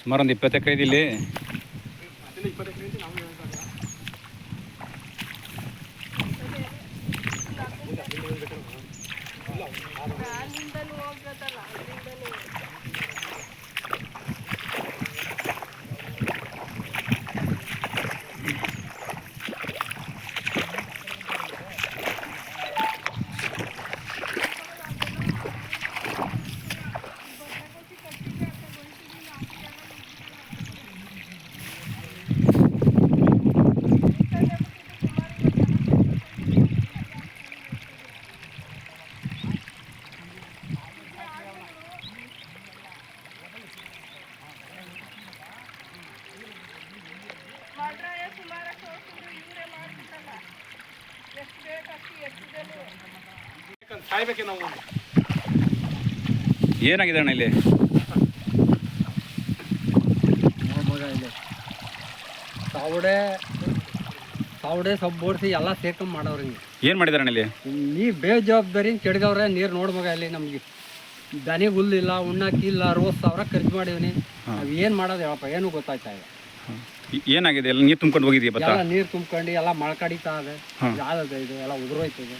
ಸುಮಾರು ಒಂದು 20 ಎಕರೆ ಇದೆ ಇಲ್ಲಿ. ಏನಾಗಿದೆ ಅಣ್ಣ ಇಲ್ಲಿ? ಮಗ ಇಲ್ಲಿ ಸಾವಡೆ ಸಬ್ ಬೋಡ್ಸಿ ಎಲ್ಲ ಸೇರ್ಕೊಂಡ್ ಮಾಡವ್ರಿ. ಏನು ಮಾಡಿದಾರೆ ಅಣ್ಣ ಇಲ್ಲಿ? ನೀ ಬೇಜವಾಬ್ದಾರಿ ಕೆಡ್ಗವ್ರೆ. ನೀರು ನೋಡ್ ಮಗ ಇಲ್ಲಿ ನಮ್ಗೆ ದನಿಗೆ ಹುಲ್ಲಿಲ್ಲ, ಉಣ್ಣಕ್ಕಿಲ್ಲ, 60,000 ಖರ್ಚು ಮಾಡಿವ್ನಿ. ನಾವ್ ಏನ್ ಮಾಡೋದು ಹೇಳಪ್ಪ, ಏನು ಗೊತ್ತಾಯ್ತಾ ಇಲ್ಲ. ಏನಾಗಿದೆ? ಎಲ್ಲ ನೀರು ತುಂಬ್ಕೊಂಡು ಹೋಗಿದೀಯ? ಎಲ್ಲ ನೀರು ತುಂಬ್ಕೊಂಡು ಎಲ್ಲ ಮಳ್ಕಡಿತಾ ಇದೆ. ಯಾವ್ದು ಇದು ಎಲ್ಲ ಉದುರೋಯ್ತದೆ.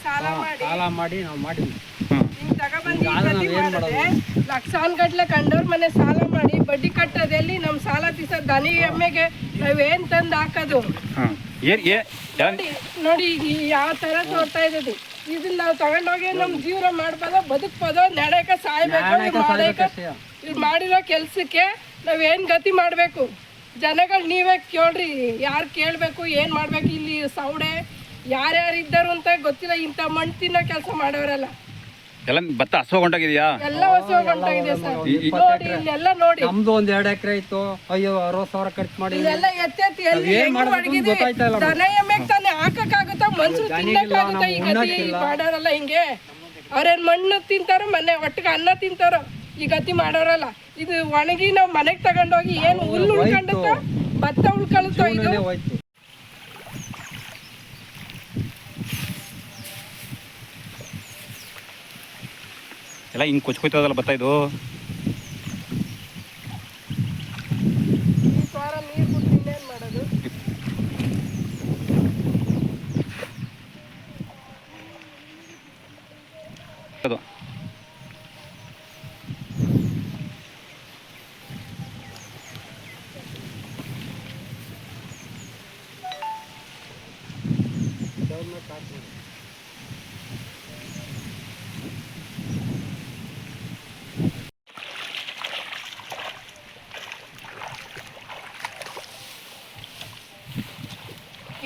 ಸಾಲ ಮಾಡಿ ನಾವು ಮಾಡಿದ್ವಿ. ಲಕ್ಷಾನ್ಗಟ್ಲೆ ಕಂಡವ್ರ ಮನೆ ಸಾಲ ಮಾಡಿ ಬಡ್ಡಿ ಕಟ್ಟೋದಲ್ಲಿ ನಮ್ ಸಾಲ ತೀಸ ದನಿ ಎಮ್ಮೆಗೆ ನಾವೇನ್ ತಂದು ಹಾಕೋದು ನೋಡಿ ಯಾವ ತರ ತೋರ್ತಾ ಇದ್ದದು. ಇದನ್ನ ನಾವು ತಗೊಂಡೋಗಿ ನಮ್ ಜೀವನ ಮಾಡ್ಬೋದೋ ಬದುಕ್ಬೋದೋ, ನಡೆಯಕ ಸಾಯ್ಬೇಕು. ಮಾಡಿರೋ ಕೆಲ್ಸಕ್ಕೆ ನಾವೇನ್ ಗತಿ ಮಾಡ್ಬೇಕು? ಜನಗಳು ನೀವೇ ಕೇಳ್ರಿ, ಯಾರು ಕೇಳ್ಬೇಕು, ಏನ್ ಮಾಡ್ಬೇಕು? ಇಲ್ಲಿ ಸೌಡೆ ಯಾರ್ಯಾರು ಇದ್ದಾರು ಅಂತ ಗೊತ್ತಿಲ್ಲ. ಇಂಥ ಮಣ್ಣು ತಿನ್ನೋ ಕೆಲಸ ಮಾಡೋರೆಲ್ಲ ಎಲ್ಲ ಭತ್ತ ಹಸುಗೊಂಡೋಗಿದ್ಯಾ? ಎಲ್ಲ ಹೊಸಗೊಂಡೋಗಿದೆ ಸರ್. ನೋಡಿ ಇಲ್ಲೆಲ್ಲ ನೋಡಿ, ನಮ್ದು 1-2 ಎಕರೆ ಇತ್ತು. ಅಯ್ಯೋ 60,000 ಖರ್ಚು ಮಾಡಿ ಇಲ್ಲೆಲ್ಲ ಎತ್ತೆತ್ತಿ ಎಲ್ಲಿ ದನ ಎಮ್ಮೆಗೆ ತಾನೆ ಹಾಕಕ್ಕಾಗುತ್ತಾ? ಮನ್ಸರು ತಿನ್ನಕ್ಕಾಗುತ್ತಾ? ಈ ಗತಿ ಮಾಡೋರಲ್ಲ ಹಿಂಗೆ. ಅವ್ರೇನ್ ಮಣ್ಣು ತಿಂತಾರೋ, ಮನೆ ಒಟ್ಟಿಗೆ ಅನ್ನ ತಿಂತಾರೋ, ಈ ಗತಿ ಮಾಡೋರಲ್ಲ. ಇದು ಒಣಗಿ ನಾವ್ ಮನೆಗ್ ತಗೊಂಡೋಗಿ ಏನು ಹುಲ್ಲು ಉಳ್ಕೊಂಡುತ್ತೋ, ಭತ್ತ ಉಳ್ಕೊಳ್ಳುತ್ತೋ? ಇದು ಎಲ್ಲ ಹಿಂಗೆ ಕೊಚ್ಕೋಯ್ತದಲ್ಲ ಭತ್ತ ಇದು. ಈ ವಾರ ನೀರು ಬಿಟ್ಟು ಇನ್ನೇನ್ ಮಾಡೋದು? ಅದು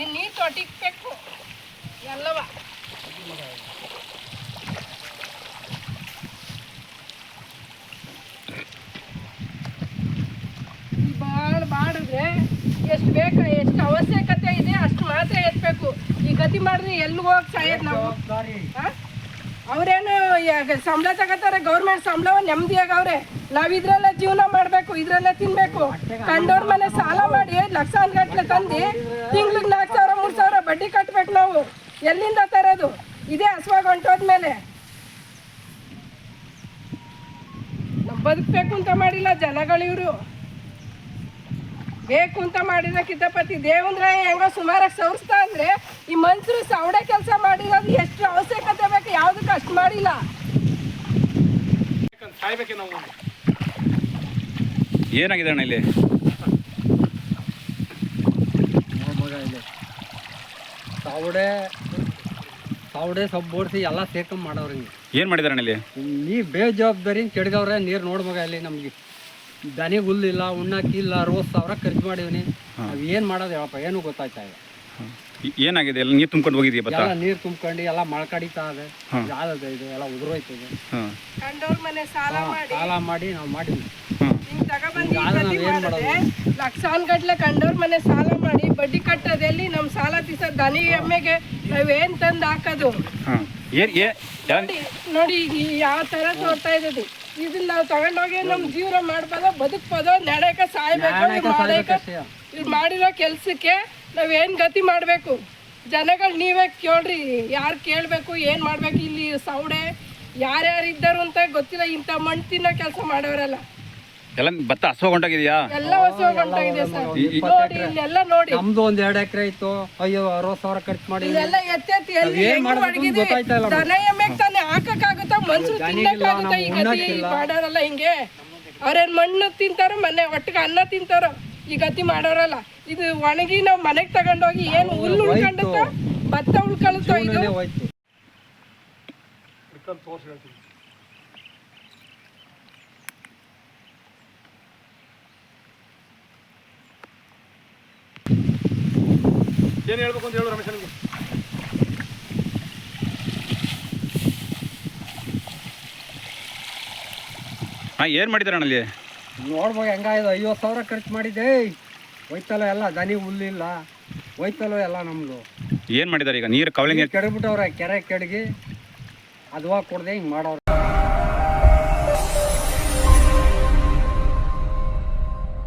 ಈ ನೀರು ತೊಟ್ಟಿಕ್ಬೇಕು ಎಲ್ಲವ. ಮಾಡಿದ್ರೆ ಎಷ್ಟು ಬೇಕು, ಎಷ್ಟು ಅವಶ್ಯಕತೆ ಇದೆ ಅಷ್ಟು ಮಾತ್ರ ಎತ್ಬೇಕು. ಈ ಗತಿ ಮಾಡಿದ್ರೆ ಎಲ್ಲಿ ಹೋಗಿ ಸಾಯೋದು ನಾವು? ಅವ್ರೇನು ಸಂಬಳ ತಗೋತಾರೆ, ಗೌರ್ಮೆಂಟ್ ಸಂಬಳ ನೆಮ್ಮದಿಯಾಗವ್ರೆ. ನಾವ್ ಇದ್ರಲ್ಲೇ ಜೀವನ ಮಾಡ್ಬೇಕು, ಇದ್ರಲ್ಲೇ ತಿನ್ಬೇಕು. ಕಂಡೋರ್ ಮನೆ ಸಾಲ ಮಾಡಿ ಲಕ್ಷಾನ್ಗಟ್ಲೆ ತಂದು ತಿಂಗ್ಳಿಗೆ 4,000 3,000 ಬಡ್ಡಿ ಕಟ್ಬೇಕು. ನಾವು ಎಲ್ಲಿಂದ ತರೋದು? ಇದೇ ಹಸುವಾಗ ಹೊಂಟೋದ್ಮೇಲೆ ನಾವು ಬದುಕಬೇಕು ಅಂತ ಮಾಡಿಲ್ಲ ಜನಗಳಿವ್ರು. ಬೇಕು ಅಂತ ಮಾಡಿದ ಕಿತಾಪತಿ ದೇವಂದ್ರ ಹೆಂಗೋ ಸುಮಾರಾಗಿ ಸೌರಿಸ್ತಾ ಅಂದ್ರೆ, ಈ ಮನ್ಸರು ಸೌಡೆ ಕೆಲಸ ಮಾಡಿರೋದು ಎಷ್ಟು ಅವಶ್ಯಕತೆ ಬೇಕು, ಯಾವ್ದಕ್ಕೆ ಅಷ್ಟು ಮಾಡಿಲ್ಲ. ಏನಾಗಿದೆ ಅಣ್ಣ ಇಲ್ಲಿ? ಮಗ ಇಲ್ಲಿ ಸಾವಡೆ ಸಬ್ ಬೋಡ್ಸಿ ಎಲ್ಲ ಸೇರ್ಕೊಂಡ್ ಮಾಡವ್ರಿ. ಏನು ಮಾಡಿದಾರೆ ಅಣ್ಣ ಇಲ್ಲಿ? ನೀ ಬೇಜವಾಬ್ದಾರಿ ಕೆಡ್ಗವ್ರೆ. ನೀರು ನೋಡ್ ಮಗ ಇಲ್ಲಿ ನಮ್ಗೆ ದನಿಗೆ ಹುಲ್ಲಿಲ್ಲ, ಉಣ್ಣಕ್ಕಿಲ್ಲ, 60,000 ಖರ್ಚು ಮಾಡಿವ್ನಿ. ನಾವ್ ಏನ್ ಮಾಡೋದು ಹೇಳಪ್ಪ, ಏನು ಗೊತ್ತಾಯ್ತಾ ಇಲ್ಲ. ಏನಾಗಿದೆ? ಎಲ್ಲ ನೀರು ತುಂಬ್ಕೊಂಡು ಹೋಗಿದೀಯ ಭತ್ತ? ಎಲ್ಲ ನೀರು ತುಂಬ್ಕೊಂಡು ಎಲ್ಲ ಮಳ್ಕಡಿತಾ ಇದೆ. ಯಾವ್ದು ಇದು ಎಲ್ಲ ಉದುರೋಯ್ತದೆ. ಕಂಡವ್ರ ಮನೆ ಸಾಲ ಮಾಡಿ ನಾವು ಮಾಡಿದ್ವಿ. ಲಕ್ಷಾನ್ಗಟ್ಲೆ ಕಂಡವ್ರ ಮನೆ ಸಾಲ ಮಾಡಿ ಬಡ್ಡಿ ಕಟ್ಟೋದಲ್ಲಿ ನಮ್ ಸಾಲ ತೀಸ ದನಿ ಎಮ್ಮೆಗೆ ನಾವೇನ್ ತಂದು ಹಾಕೋದು ನೋಡಿ ಯಾವ ತರ ತೋರ್ತಾ ಇದ್ದದು. ಇದನ್ನ ನಾವು ತಗೊಂಡೋಗಿ ನಮ್ ಜೀವನ ಮಾಡ್ಬೋದೋ ಬದುಕ್ಬೋದೋ, ನಡೆಯಕ ಸಾಯ್ಬೇಕು. ಮಾಡಿರೋ ಕೆಲ್ಸಕ್ಕೆ ನಾವೇನ್ ಗತಿ ಮಾಡ್ಬೇಕು? ಜನಗಳು ನೀವೇ ಕೇಳ್ರಿ, ಯಾರು ಕೇಳ್ಬೇಕು, ಏನ್ ಮಾಡ್ಬೇಕು? ಇಲ್ಲಿ ಸೌಡೆ ಯಾರ್ಯಾರು ಇದ್ದಾರು ಅಂತ ಗೊತ್ತಿಲ್ಲ. ಇಂಥ ಮಣ್ಣು ತಿನ್ನೋ ಕೆಲಸ ಮಾಡೋರೆಲ್ಲ ಎಲ್ಲ ಭತ್ತ ಹಸುಗೊಂಡಾಗಿದೆಯಾ? ಎಲ್ಲ ಹೊಸೋಗಿದೆ ಸರ್. ನೋಡಿ ಇಲ್ಲೆಲ್ಲ ನೋಡಿ, ನಮ್ದು ಒಂದ್ 2 ಎಕರೆ ಇತ್ತು. ಅಯ್ಯೋ 60,000 ಖರ್ಚು ಮಾಡಿ ಇಲ್ಲೆಲ್ಲ ಎತ್ತೆತ್ತಿ ಎಲ್ಲಿ ಏನ್ ಹೆಂಗ್ ಮಾಡ್ಬೇಕು ಮಡಗಿದೆ? ಗೊತ್ತಾಯ್ತಾ ಇಲ್ಲ ದನ ಎಮ್ಮೆಗ್ ತಾನೇ ಹಾಕಕ್ಕಾಗುತ್ತಾ? ಮನ್ಸರು ತಿನ್ನಕ್ಕಾಗುತ್ತಾ? ಈ ಗತಿ ಮಾಡೋರಲ್ಲ ಹಿಂಗೆ. ಅವ್ರೇನ್ ಮಣ್ಣು ತಿಂತಾರೋ, ಮನೆ ಒಟ್ಟಿಗೆ ಅನ್ನ ತಿಂತಾರೋ, ಈ ಗತಿ ಮಾಡೋರಲ್ಲ. ಇದು ಒಣಗಿ ನಾವು ಮನೆಗೆ ತಗೊಂಡೋಗಿ ಏನು ಹುಲ್ಲು ಉಳ್ಕೊಂಡುತ್ತೋ, ಭತ್ತ ಉಳ್ಕೊಳುತ್ತೋ ಇದು. ಹೋಯ್ತು. ಏನು ಹೇಳ್ಬೇಕು ಅಂತ ಹೇಳು ರಮೇಶ್ ನಿಮಗೆ. ಏನು ಮಾಡಿದಾರೆ ಅಣ್ಣ ಅಲ್ಲಿ? ನೋಡ್ಬೇಕು ಹೆಂಗಾಯ್ತು. 50,000 ಖರ್ಚು ಮಾಡಿದ್ದೆ. ಹೋಯ್ತಲ್ಲ ಎಲ್ಲ, ದನಿ ಹುಲ್ಲಿಲ್ಲ, ಹೋಯ್ತಲ್ಲ ಎಲ್ಲ ನಮ್ದು. ಏನು ಮಾಡಿದ್ದಾರೆ ಈಗ? ನೀರು ಕವಲಿಂಗ್ ಕೆಡಬಿಟ್ಟವ್ರೆ, ಕೆರೆ ಕೆಡಗಿ ಅದ್ವಾ ಕೊಡದೆ ಹಿಂಗೆ ಮಾಡೋರು.